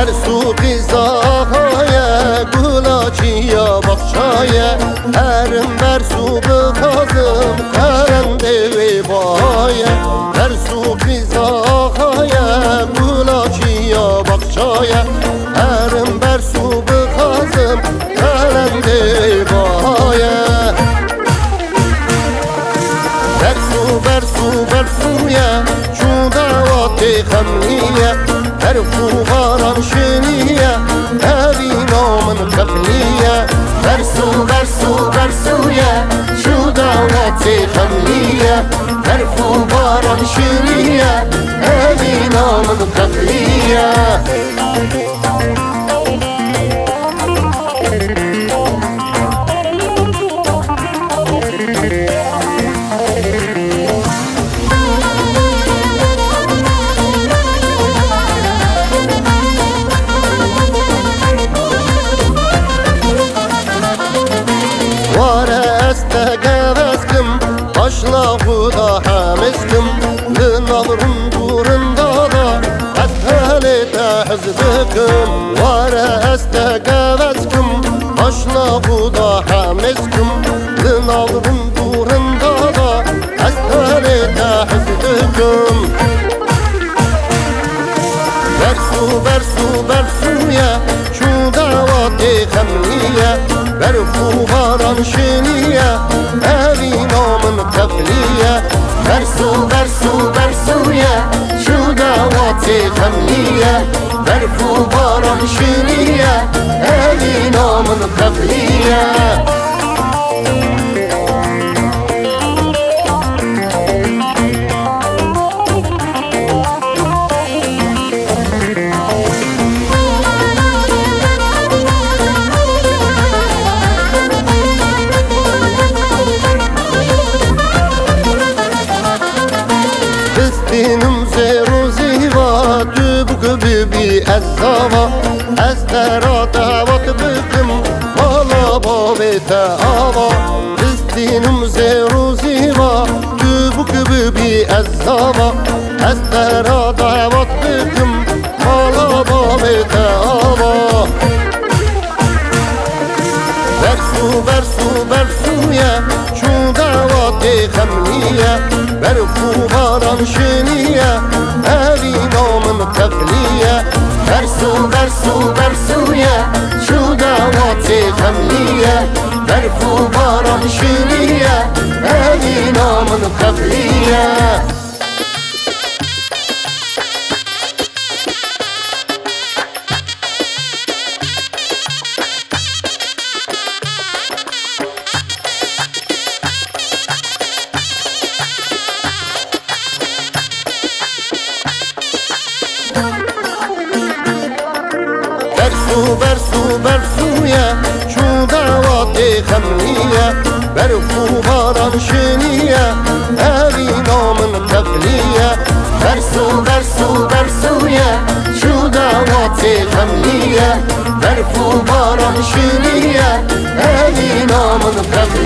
در سوق زاهای گلاچی باغچای هرم بر سوق کازم پرنده و بای در سوق زاهای گلاچی باغچای هرم بر سوق کازم پرنده بای برسویه چون دوات خملیه هر خوباران شنیه هری نامن کفلیه برسویه چون دوات خملیه هر خوباران شنیه هری نامن کفلیه Başla huda hamizkim Lınalırın durunda da Ethelete hizbikim Vare este gevezkim Başla huda hamizkim Lınalırın durunda da Ethelete hizbikim Bersuye Çu davati khemliye Berfu varan şiniye Evi namın kefliye Bersuye Çu davati khemliye Berfu varan şiniye Evi namın kefliye Dinim zeru ziva Dübük bibi ezzava Estera davat büktüm Vala babete ava Dinim zeru ziva Dübük bibi ezzava Estera davat büktüm Vala babete ava Bersuye Çu davati khemliye Berfu varan şiniye Evi namın kefliye Bersuye Çu davati khemliye Berfu varan şiniye Evi namın kefliye برسویه چون دوات خملیه برفو باران شنیه اوی نامن کفلیه برسویه چون دوات خملیه برفو باران شنیه اوی نامن کفلیه